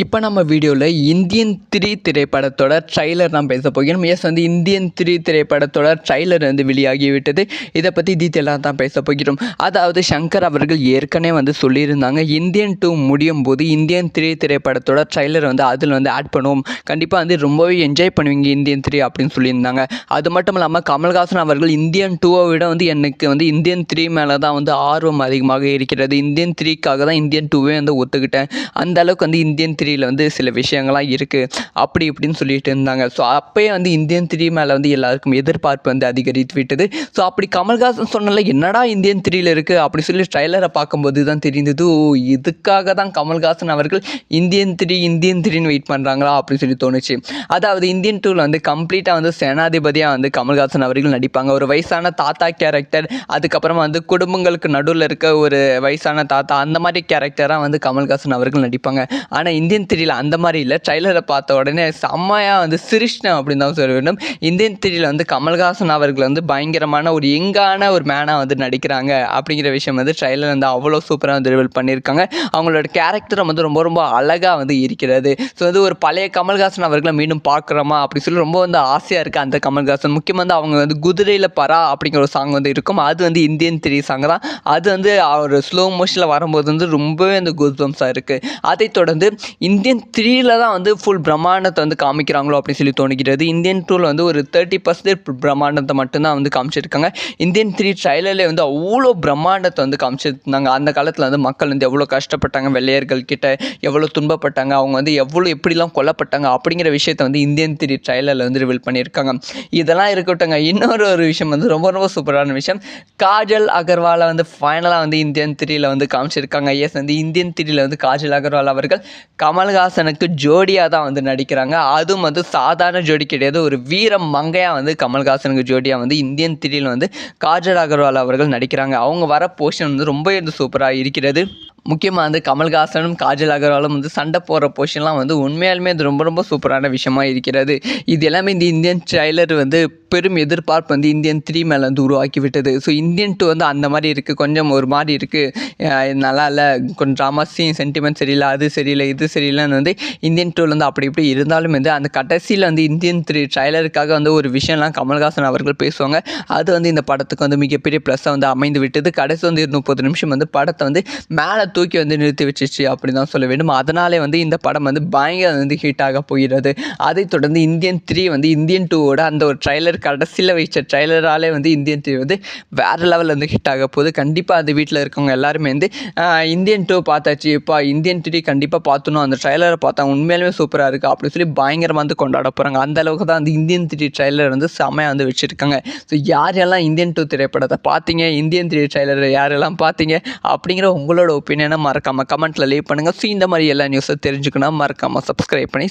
இப்போ நம்ம வீடியோவில் இந்தியன் 3 திரைப்படத்தோட ட்ரைலர் நான் பேச போகிறோம். வந்து இந்தியன் 3 திரைப்படத்தோட ட்ரைலர் வந்து வெளியாகிவிட்டது. இதை பற்றி டீட்டெயிலாக தான் பேச போகிறோம். அதாவது சங்கர் அவர்கள் ஏற்கனவே வந்து சொல்லியிருந்தாங்க, இந்தியன் 2 முடியும் போது இந்தியன் 3 திரைப்படத்தோட ட்ரைலர் வந்து அதில் வந்து ஆட் பண்ணுவோம், கண்டிப்பாக வந்து ரொம்பவே என்ஜாய் பண்ணுவீங்க இந்தியன் 3 அப்படின்னு சொல்லியிருந்தாங்க. அது மட்டும் இல்லாமல் கமல்ஹாசன் அவர்கள் இந்தியன் 2வை விட வந்து எனக்கு வந்து இந்தியன் 3 மேலே தான் வந்து ஆர்வம் அதிகமாக இருக்கிறது, இந்தியன் 3க்காக தான் இந்தியன் 2வே வந்து ஒத்துக்கிட்டேன், அந்த அளவுக்கு வந்து இந்தியன் 3ல் வந்து சில விஷயங்கள்லாம் இருக்குது அப்படி இப்படின்னு சொல்லிட்டு இருந்தாங்க. ஸோ அப்போயே வந்து இந்தியன் 3 மேலே வந்து எல்லாருக்கும் எதிர்பார்ப்பு வந்து அதிகரித்து விட்டது. ஸோ அப்படி கமல்ஹாசன் சொன்னல என்னடா இந்தியன் 3ல் இருக்குது அப்படி சொல்லி ட்ரைலரை பார்க்கும்போது தான் தெரிந்தது, ஓ இதுக்காக தான் கமல்ஹாசன் அவர்கள் இந்தியன் 3ன்னு வெயிட் பண்ணுறாங்களா அப்படின்னு சொல்லி தோணுச்சு. அதாவது இந்தியன் 2வில் வந்து கம்ப்ளீட்டாக வந்து சேனாதிபதியாக வந்து கமல்ஹாசன் அவர்கள் நடிப்பாங்க. ஒரு வயசான தாத்தா கேரக்டர், அதுக்கப்புறமா வந்து குடும்பங்களுக்கு நடுவில் இருக்க ஒரு வயசான தாத்தா, அந்த மாதிரி கேரக்டராக வந்து கமல்ஹாசன் அவர்கள் நடிப்பாங்க. ஆனால் இந்தியன் 3ல் அந்த மாதிரி இல்லை. ட்ரைலரை பார்த்த உடனே செம்மையாக வந்து சிரிஷ்டம் அப்படின்னு தான் சொல்ல வேண்டும். இந்தியன் 3ல் வந்து கமல்ஹாசன் அவர்கள் வந்து பயங்கரமான ஒரு யங்கான ஒரு மேனாக வந்து நடிக்கிறாங்க அப்படிங்கிற விஷயம் வந்து ட்ரைலர் வந்து அவ்வளோ சூப்பராக வந்து ரிவீல் பண்ணியிருக்காங்க. அவங்களோட கேரக்டரும் வந்து ரொம்ப ரொம்ப அழகாக வந்து இருக்கிறது. ஸோ வந்து ஒரு பழைய கமல்ஹாசன் அவர்களை மீண்டும் பார்க்குறோமா அப்படி சொல்லி ரொம்ப வந்து ஆசையாக இருக்குது அந்த கமல்ஹாசன். முக்கியமாக வந்து அவங்க வந்து குதிரையில் பரா அப்படிங்கிற ஒரு சாங் வந்து இருக்கும், அது வந்து இந்தியன் 3 சாங் தான். அது வந்து ஒரு ஸ்லோ மோஷனில் வரும்போது வந்து ரொம்பவே வந்து கூஸ்பம்ஸாக இருக்குது. அதைத் தொடர்ந்து இந்தியன் 3ல் தான் வந்து ஃபுல் பிரம்மாண்டத்தை வந்து காமிக்கிறாங்களோ அப்படின்னு சொல்லி தோணுகிறது. இந்தியன் 2ல் வந்து ஒரு 30% பிரம்மாண்டத்தை மட்டும்தான் வந்து காமிச்சிருக்காங்க. இந்தியன் 3 ட்ரைலர்லேயே வந்து அவ்வளோ பிரம்மாண்டத்தை வந்து காமிச்சிருந்தாங்க. அந்த காலத்தில் வந்து மக்கள் வந்து எவ்வளோ கஷ்டப்பட்டாங்க, வெள்ளையர்கள் கிட்ட எவ்வளோ துன்பப்பட்டாங்க, அவங்க வந்து எவ்வளோ எப்படிலாம் கொல்லப்பட்டாங்க அப்படிங்கிற விஷயத்தை வந்து இந்தியன் 3 ட்ரைலரில் வந்து ரிவீல் பண்ணியிருக்காங்க. இதெல்லாம் இருக்கட்டுங்க, இன்னொரு ஒரு விஷயம் வந்து ரொம்ப ரொம்ப சூப்பரான விஷயம், காஜல் அகர்வாலை வந்து ஃபைனலாக வந்து இந்தியன் 3ல் வந்து காமிச்சிருக்காங்க. வந்து இந்தியன் 3ல் வந்து காஜல் அகர்வால் அவர்கள் கமல்ஹாசனுக்கு ஜோடியாக தான் வந்து நடிக்கிறாங்க. அதுவும் வந்து சாதாரண ஜோடி கிடையாது, ஒரு வீர மங்கையாக வந்து கமல்ஹாசனுக்கு ஜோடியாக வந்து இந்தியன் 3ல் வந்து காஜல் அகர்வால் அவர்கள் நடிக்கிறாங்க. அவங்க வர போர்ஷன் வந்து ரொம்ப வந்து சூப்பராக இருக்கிறது. முக்கியமாக வந்து கமல்ஹாசனும் காஜல் அகர்வாலும் வந்து சண்டை போடுற போர்ஷன்லாம் வந்து உண்மையாலுமே அது ரொம்ப ரொம்ப சூப்பரான விஷயமாக இருக்கிறது. இது எல்லாமே இந்த இந்தியன் ட்ரைலர் வந்து பெரும் எதிர்பார்ப்பு வந்து இந்தியன் 3 மேலே வந்து உருவாக்கி விட்டது. ஸோ இந்தியன் 2 வந்து அந்த மாதிரி இருக்குது, கொஞ்சம் ஒரு மாதிரி இருக்குது, நல்லா இல்லை, கொஞ்சம் ட்ராமா சீன் சென்டிமெண்ட் சரியில்லை, அது சரியில்லை, இது சரியில்லைன்னு வந்து இந்தியன் 2ல் வந்து அப்படி இப்படி இருந்தாலும் வந்து அந்த கடைசியில் வந்து இந்தியன் 3 ட்ரைலருக்காக வந்து ஒரு விஷயம்லாம் கமல்ஹாசன் அவர்கள் பேசுவாங்க. அது வந்து இந்த படத்துக்கு வந்து மிகப்பெரிய ப்ளஸ்ஸாக வந்து அமைந்து விட்டது. கடைசி வந்து 30 நிமிஷம் வந்து படத்தை வந்து மேலே தூக்கி வந்து நிறுத்தி வச்சிச்சு அப்படி தான் சொல்ல வேண்டும். அதனாலே வந்து இந்த படம் வந்து பயங்கர வந்து ஹிட் ஆக போகிறது. அதைத் தொடர்ந்து இந்தியன் 3 வந்து இந்தியன் 2வோட அந்த ஒரு ட்ரைலர் கடைசியில் வச்ச ட்ரைலராலே வந்து இந்தியன் 3 வந்து வேறு லெவலில் வந்து ஹிட் ஆக போகுது. கண்டிப்பாக அது வீட்டில் இருக்கவங்க எல்லாருமே வந்து இந்தியன் 2 பார்த்தாச்சு, இப்போ இந்தியன் 3 கண்டிப்பாக பார்த்தணும், அந்த ட்ரைலரை பார்த்தா உண்மையிலுமே சூப்பராக இருக்குது அப்படின்னு சொல்லி பயங்கரமாக வந்து கொண்டாட போகிறாங்க. அந்த அளவுக்கு தான் அந்த இந்தியன் 3 ட்ரைலர் வந்து செம்மையாக வந்து வச்சுருக்காங்க. ஸோ யாரெல்லாம் இந்தியன் 2 திரைப்படத்தை பார்த்தீங்க, இந்தியன் 3 ட்ரைலரை யாரெல்லாம் பார்த்தீங்க அப்படிங்கிற உங்களோட ஒப்பீனியனை மறக்காமல் கமெண்ட்டில் லீவ் பண்ணுங்கள். ஸோ இந்த மாதிரி எல்லா நியூஸை தெரிஞ்சுக்கணும், மறக்காமல் சப்ஸ்கிரைப் பண்ணி